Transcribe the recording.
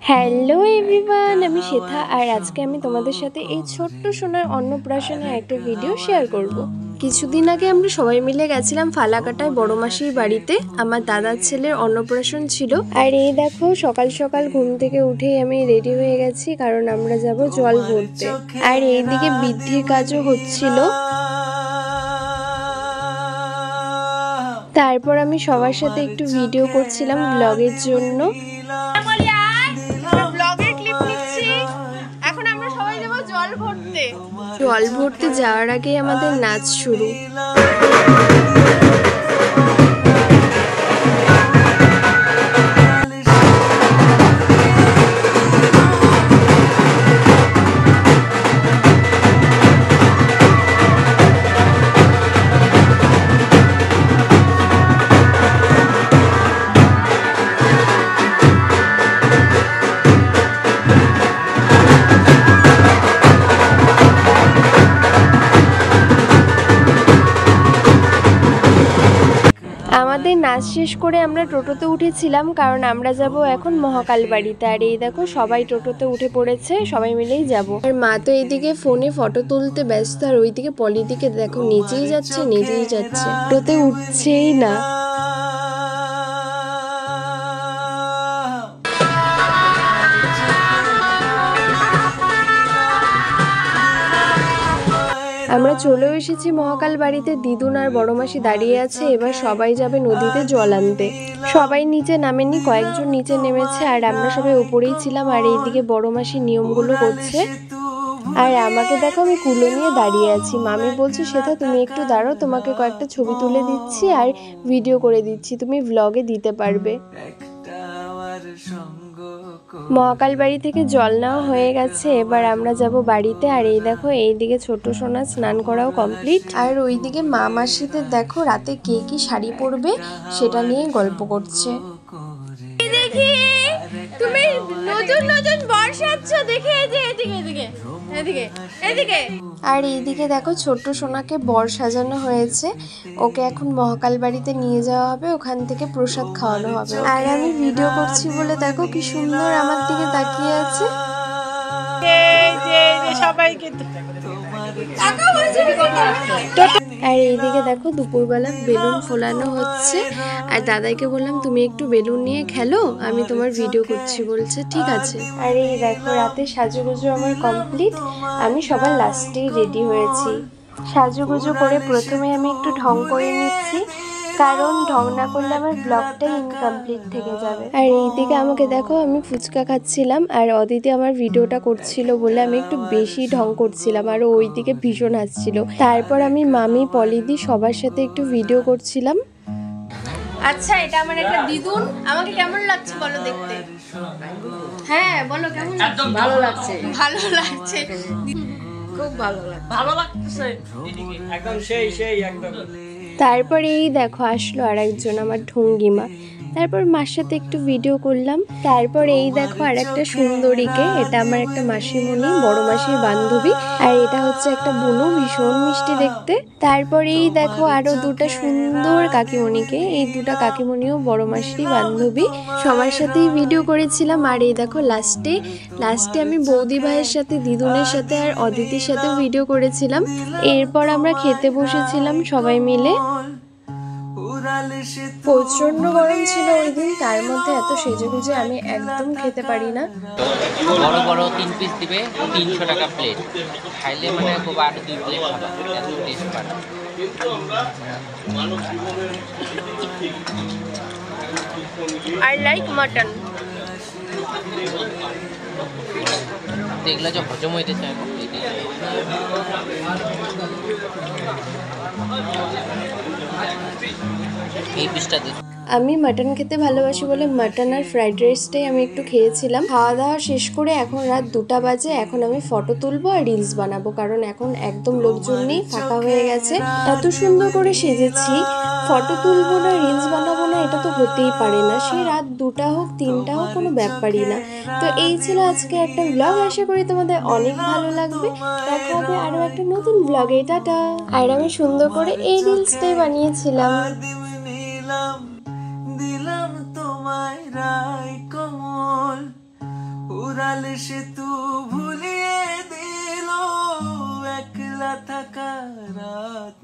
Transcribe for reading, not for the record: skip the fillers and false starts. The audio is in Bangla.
হ্যালো এভরিওয়ান, আমি শেথা আর আজকে আমি তোমাদের সাথে এই ছোট্ট সোনার অন্নপ্রাশনের একটা ভিডিও শেয়ার করব। কিছুদিন আগে আমরা সবাই মিলে গেছিলাম ফালাকাটায় বড় মাসির বাড়িতে। আমার দাদার ছেলের অন্নপ্রাশন ছিল। আর এই দেখো সকাল সকাল ঘুম থেকে উঠেই আমি রেডি হয়ে গেছি, কারণ আমরা যাব জল ভরতে। আর এইদিকে বৃদ্ধির কাজও হচ্ছিল। তারপর আমি সবার সাথে একটু ভিডিও করছিলাম ব্লগের জন্য। জল ভরতে যাওয়ার আগে আমাদের নাচ শুরু। আমাদের নাচ শেষ করে আমরা টোটোতে উঠেছিলাম, কারণ আমরা যাব এখন মহাকাল বাড়িতে। আর এই দেখো সবাই টোটোতে উঠে পড়েছে, সবাই মিলেই যাব। আর মা তো এইদিকে ফোনে ফটো তুলতে ব্যস্ত, আর ওইদিকে পলিদিকে দেখো নিচেই যাচ্ছে টোটোতে উঠছেই না। আমরা চলেও এসেছি মহাকাল বাড়িতে। দিদুন আর বড় মাসি দাঁড়িয়ে আছে। এবার সবাই যাবে নদীতে জল আনতে। সবাই নিচে নামেনি, কয়েকজন নিচে নেমেছে, আর আমরা সবাই উপরেই ছিলাম। আর এইদিকে বড় মাসি নিয়মগুলো করছে। আর আমাকে দেখো আমি কুলো নিয়ে দাঁড়িয়ে আছি। মামি বলছে শেথা তুমি একটু দাঁড়াও, তোমাকে কয়েকটা ছবি তুলে দিচ্ছি আর ভিডিও করে দিচ্ছি, তুমি ব্লগে দিতে পারবে। মহাকাল বাড়ি থেকে জল নেওয়া হয়ে গেছে, এবার আমরা যাব বাড়িতে। আর এই দেখো এইদিকে ছোট সোনা স্নান করাও কমপ্লিট। আর ওইদিকে মা মাসিদের দেখো রাতে কে কি শাড়ি পরবে সেটা নিয়ে গল্প করছে। দেখি তুমি নতুন নতুন বর সাজছ, দেখে এদিকে। আর এইদিকে দেখো ছোট্ট সোনাকে বর সাজানো হয়েছে। ওকে এখন মহাকাল বাড়িতে নিয়ে যাওয়া হবে, ওখান থেকে প্রসাদ খাওয়ানো হবে। আর আমি ভিডিও করছি বলে দেখো কি সুন্দর আমার দিকে তাকিয়ে আছে। আর এইদিকে দেখো দুপুরবেলা বেলুন ফোলানো হচ্ছে। আর দাদাইকে বললাম তুমি একটু বেলুন নিয়ে খেলো, আমি তোমার ভিডিও করছি, বলছে ঠিক আছে। আর এই দেখো রাতে সাজুগুজু আমার কমপ্লিট। আমি সবার লাস্টেই রেডি হয়েছি। সাজুগুজু করে প্রথমে আমি একটু ঢং করে নিচ্ছি, কারণ ঢং না করলে আমার ব্লগটাই ইনকমপ্লিট থেকে যাবে। আর এইদিকে আমাকে দেখো আমি ফুচকা খাচ্ছিলাম, আর অদিতি আমার ভিডিওটা করছিল বলে আমি একটু বেশি ঢং করছিলাম, আর ওইদিকে ভীষণ হাসছিল। তারপর আমি মামি পলিদি সবার সাথে একটু ভিডিও করছিলাম। আচ্ছা এটা আমার একটা দিদুন, আমাকে কেমন লাগছে বলো দেখতে? হ্যাঁ বলো কেমন লাগছে? ভালো লাগছে, ভালো লাগছে, খুব ভালো লাগছে একদম সেই একদম। তারপরে এই দেখো আসলো আর একজন আমার ঢঙ্গিমা। তারপর মার সাথে একটু ভিডিও করলাম। তারপর এই দেখো আর একটা সুন্দরীকে, এটা আমার একটা মাসিমণি, বড় মাসির বান্ধবী। আর এটা হচ্ছে একটা বুনু, ভীষণ মিষ্টি দেখতে। তারপর এই দেখো আরো দুটা সুন্দর কাকিমণিকে, এই দুটা কাকিমণিও বড় মাসির বান্ধবী। সবার সাথেই ভিডিও করেছিলাম। আর এই দেখো লাস্টে আমি বৌদি ভাইয়ের সাথে, দিদুনের সাথে আর অদিতির সাথে ভিডিও করেছিলাম। এরপর আমরা খেতে বসেছিলাম সবাই মিলে। প্রচন্ড গরম ছিল ওই দিন, তার মধ্যে এত সেজেগুজে আমি একদম খেতে পারি না। বড় বড় 3 পিস দিবে, 300 টাকা প্লেট। খাইলে মানে খুব আর 2 প্লেট খাবা, এত টেস্ট পাবে। I like mutton. এগুলো যে হজম হইতে চায় না। এই পিসটা দিন। আমি মাটন খেতে ভালোবাসি বলে মাটন আর ফ্রাইড রাইসটাই আমি একটু খেয়েছিলাম। খাওয়া দাওয়া শেষ করে এখন রাত 2টা বাজে। এখন আমি ফটো তুলবো আর রিলস বানাবো, কারণ এখন একদম লোকজন নেই, ফাঁকা হয়ে গেছে। এত সুন্দর করে সেজেছি, ফটো তুলবো না রিলস বানাবো না এটা তো হতেই পারে না। সে রাত 2টা হোক 3টা হোক কোনো ব্যাপারই না। তো এই ছিল আজকে একটা ব্লগ, আশা করি তোমাদের অনেক ভালো লাগবে। দেখা হবে আরো একটা নতুন ব্লগে, টাটা। আর আমি সুন্দর করে এই রিলসটাই বানিয়েছিলাম। দিলাম তোমায় রাই কমল উড়াল সেতু ভুলিয়ে দিল একলা থাকা রাত